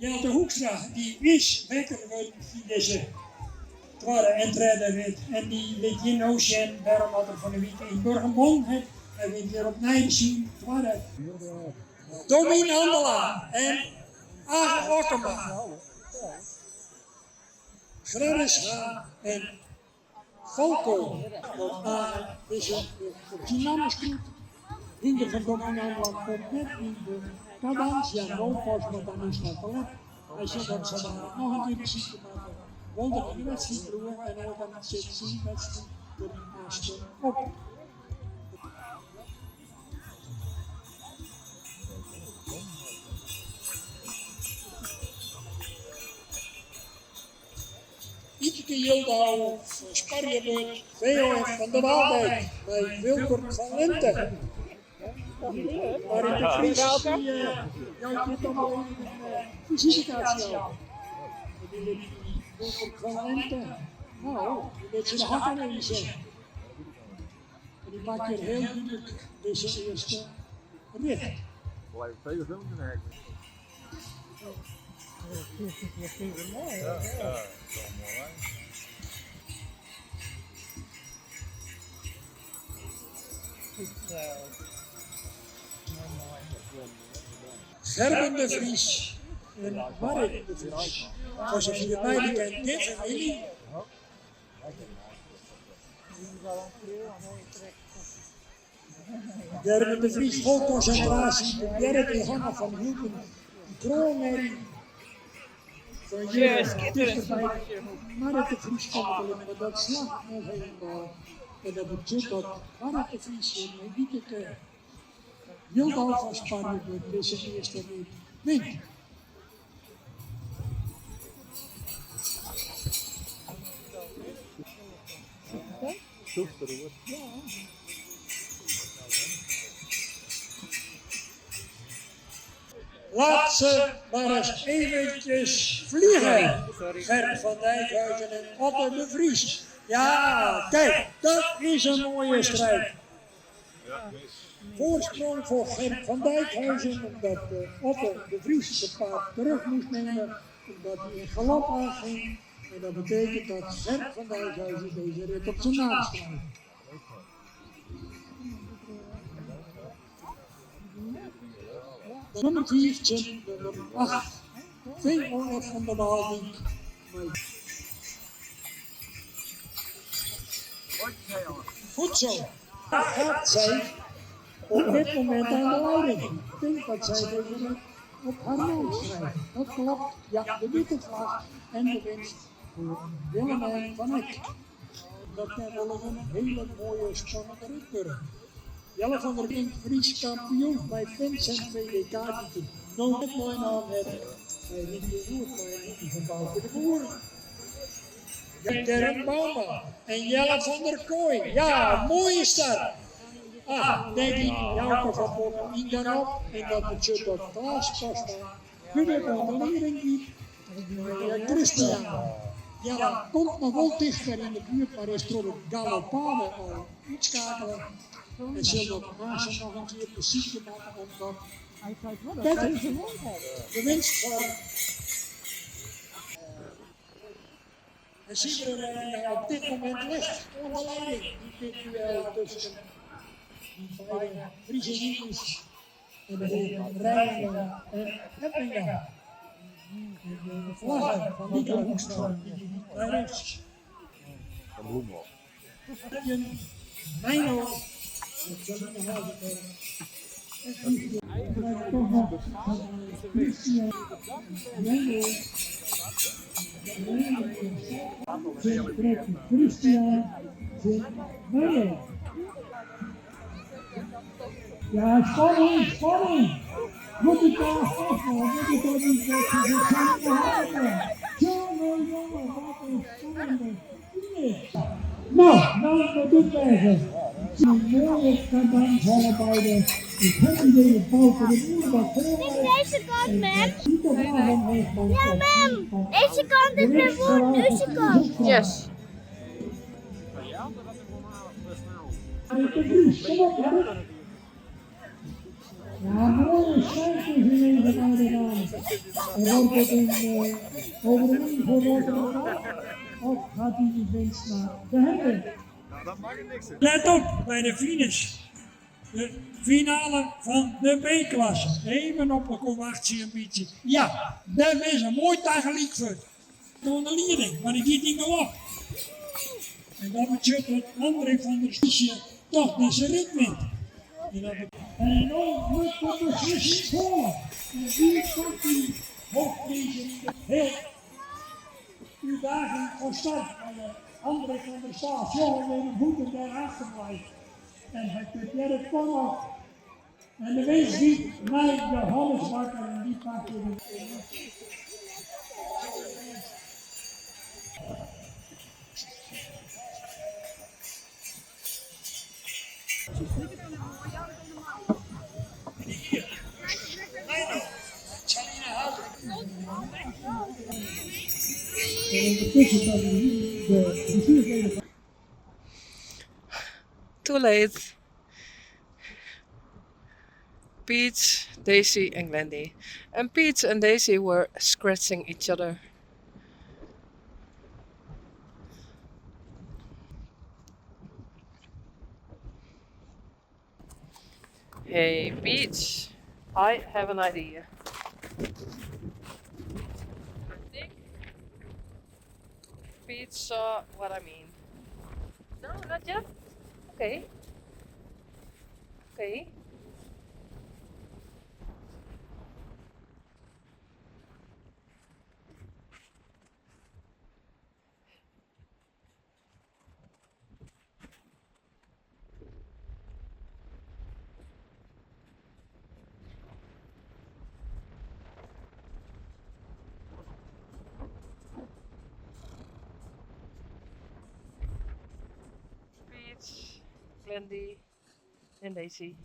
Ja, de Hoekstra, die is wekker wordt in deze tweede entree en die weet je nou zijn, daarom had er van de week in Burgenbon het. Hij weet weer op Nijmegen, tweede. Domien Handela en Aag Okkema. Gredis en Volko. Deze dynamisch goed. Hinder van Domien Handela komt net in de cadans. Ja, roodpas, maar dan is dat al. Hij zegt dat ze daar nog een keer precies te maken. Wonder in de wedstrijd broer en dan zit zien wedstrijd door die naaste op. Ietke Jildau, Sparjebeurt, VOF van de Waaldijk, bij Wilbert van Lente. Maar in de Fries, jouw dit allemaal even een visitekaartje aan. Wilbert van Lente, nou, die weet ze de hakken in zeggen. En die maakt hier heel duidelijk deze eerste rit. Blijf veel filmpjes maken. Ja, dat is wel mooi. Gerben de Vries en Marit de Vries. Voor zover je mij kent, dit familie. Gerben de Vries vol concentratie, de derde Yvonne van Hielpen, kroonmerrie. Van je dichterbij, Marit de Vries komt erin, maar dat slaat nog helemaal. En dat betekent dat Marit de Vries en Wieteke Jildau van Spanje wordt deze eerste week wint. Laat ze maar eens eventjes vliegen. Gert van Dijkhuizen en Otto de Vries. Ja, kijk, dat is een mooie strijd. Voorsprong voor Gert van Dijkhuizen, omdat Otto de Vries zijn paard terug moest nemen, omdat hij in galop aanging. En dat betekent dat Gert van Dijkhuizen deze rit op zijn naam staat. Nummer 14, nummer 8, VOF van de Waaldijk. Goed zo, daar gaat zij op dit moment aan de leiding. Ik denk dat zij deze rit op haar neus schrijft. Dat klopt, ja, de witte vlag en de winst voor Willemijn van Eck. Dat kan wel een hele mooie spannende rit worden. Jelle van der Vink, Fries kampioen bij Vincent VDK, die nog net mooi naam hebben. Hij wint de Roer, maar hij niet van Bouke de Boer. Dirk Bauma en Jelle van der Kooi. Ja, mooie start. Denk ik, Jouke van Bokken daarop. En dat betekent dat Klaas Costa de onderdering niet. Christian. Ja, komt nog wel dichter in de buurt, maar is door het galopade al uitschakelen. En zullen op Hazen nog een keer precies maken omdat de winst van en Sieberijn op dit moment ligt onder leiding. Die dit duel tussen die beide Friesian Horses en de heren Rein en Eppinga. De vlaggen van Nico Hoekstra die bij rechts. Van Bloemhof. Mijno. Ja, spanning! Moet ik daar afvallen? Moet ik daar niet zeggen? We zijn gehouden! Jongen, wat een spannende finish! Nou moet ik zeggen. Een mooie cadans allebei. Ik heb idee het Bouke de Boer wat voor. Deze kant, ma'am. Ja, ma'am. Deze kant is de Boer, deze kant. Yes. Ja, mooie strijdgelegenheden. En wordt het een overwinning voor Rotterdam? Of gaat hij de winst naar de heren? Dat mag er niks in. Let op bij de finish. De finale van de B-klasse. Even op de wachtje een beetje. Ja, dat is een mooi tegelijk voor. Door de leiding, maar die gaat niet meer op. En dan betekent het André van der Stiesje toch deze rit wint. En enorm druk op de Friesian Horse. En die komt die hoofdprijzen heel uitdaging van start. André van der Staat, jongen, met een voeten daarachter blijft. En hij kunt net het komen. En de winst ziet mij de Hannesbakker en die pakt je de. Too late. Peach, Daisy, and Glendy. And Peach and Daisy were scratching each other. Hey Peach, I have an idea. I think Peach saw what I mean. No, not yet? Okay. Okay. Peach, Glendy, and Daisy.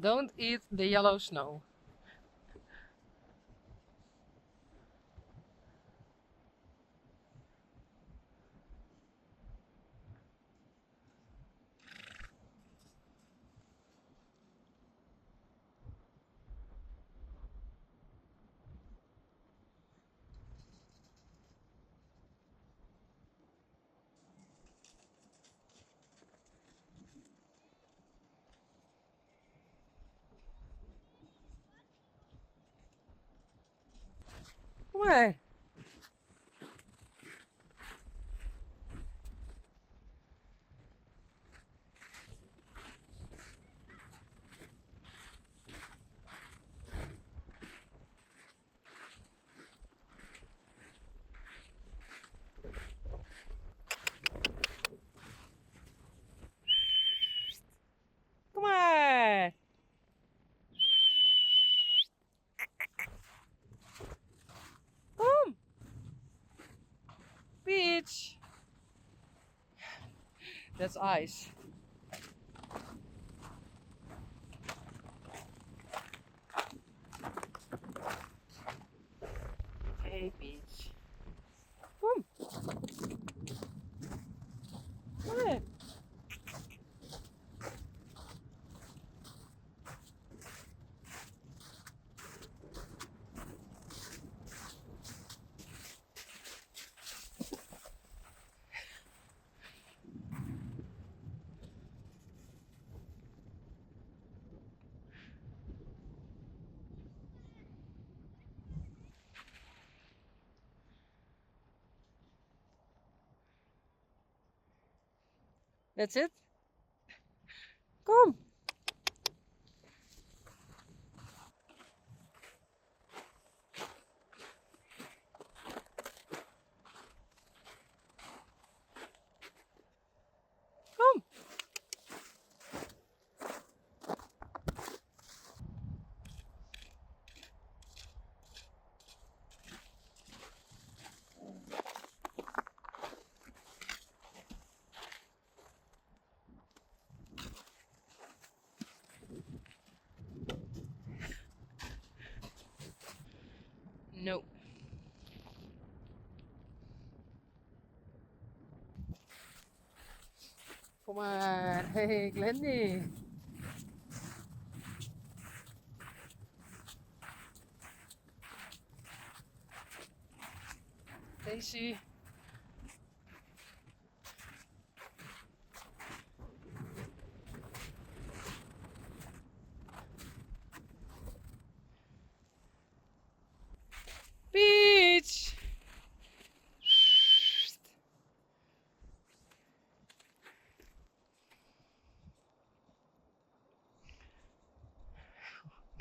Don't eat the yellow snow. Why? Come on! Come! Peach! That's ice. Hey, Peach. Come! Come on! That's it. Kom. Kom. No. Kom maar. Hey, Glendy. Daisy. Peach.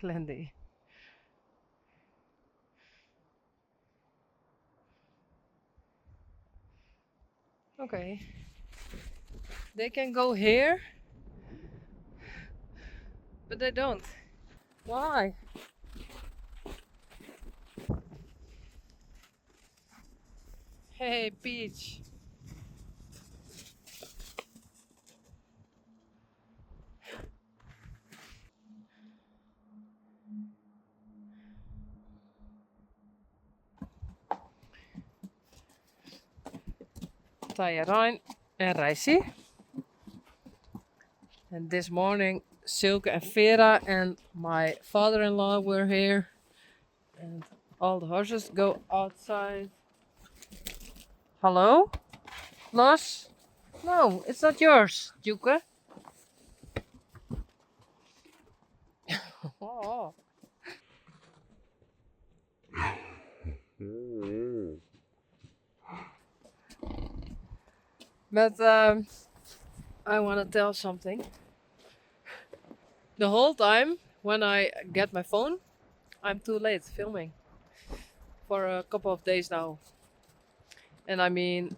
Glendy. Okay. They can go here, but they don't. Why? Hey, Peach. Teije Rein en Reisje. And this morning, Silke and Vera and my father-in-law were here. And all the horses go outside. Hello? Los? No, it's not yours, Juke. Oh. But I want to tell something. The whole time when I get my phone, I'm too late filming for a couple of days now. And I mean,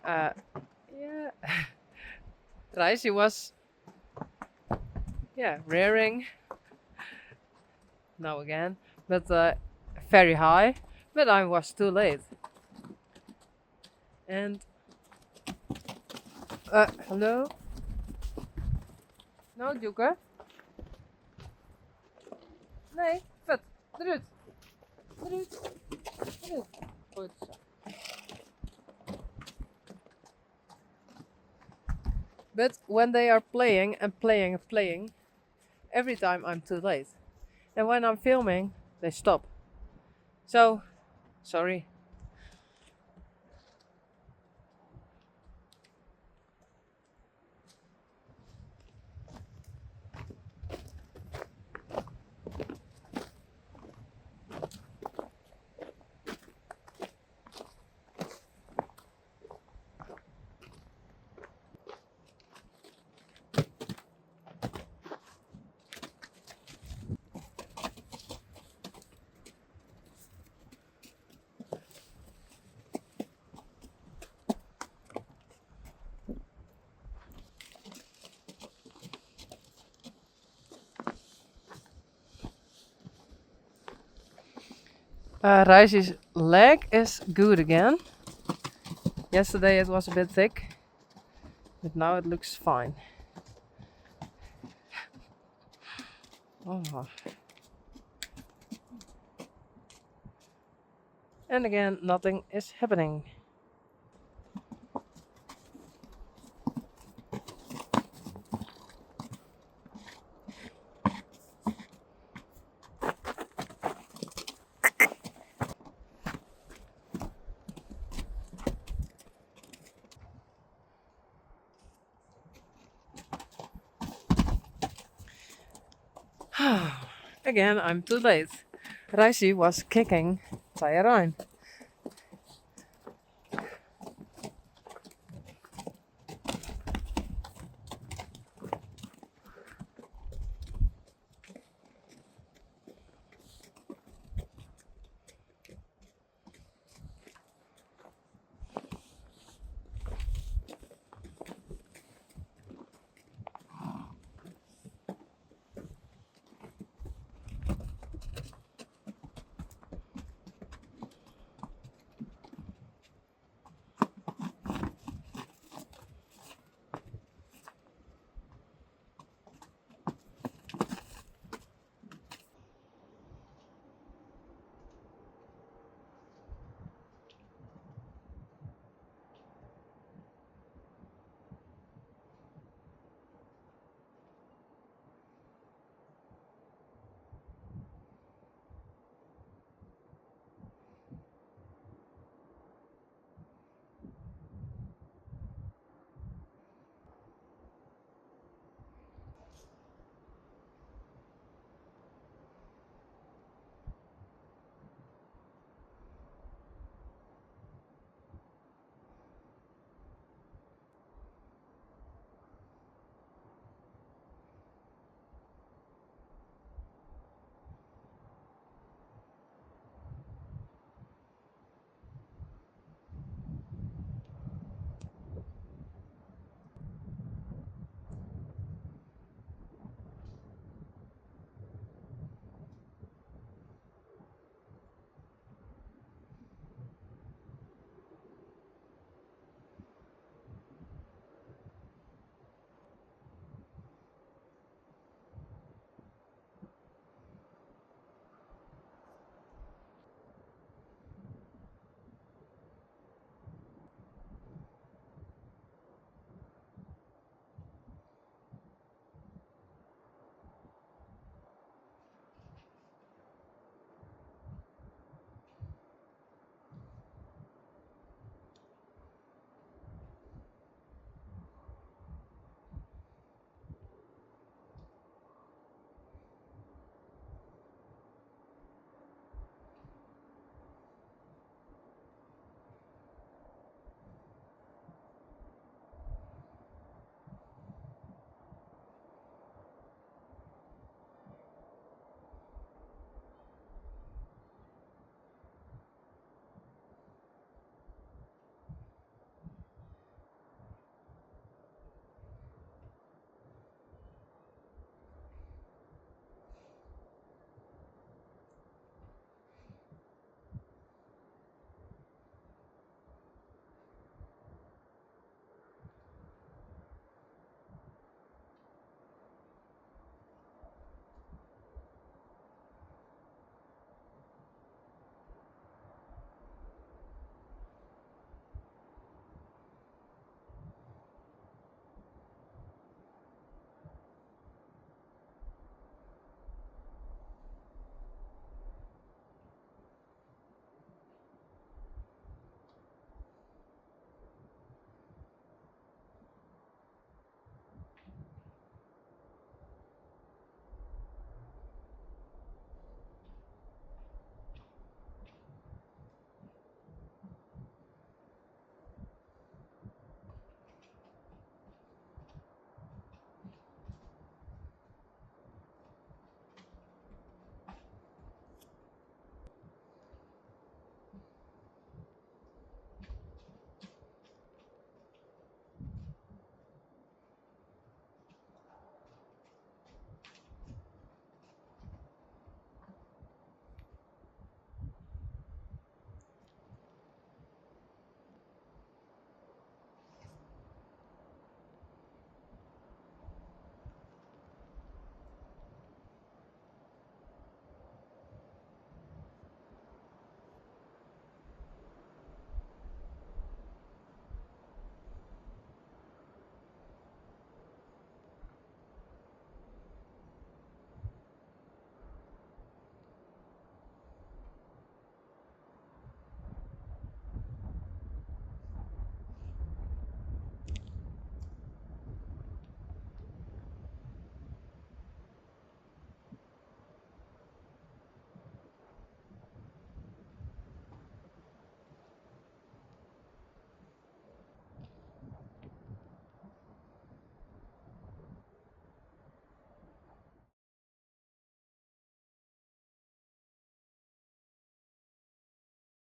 yeah, Reisje was, rearing now again, but very high. But I was too late. And hello? No, Juke? Nee, vet. Eruit. Eruit. Eruit. Goed zo. But when they are playing and playing and playing, every time I'm too late. And when I'm filming, they stop. So, sorry. Reisje's leg is good again. Yesterday it was a bit thick, but now it looks fine. Oh. And again, nothing is happening. Again, I'm too late. Reisje was kicking Teije Rein.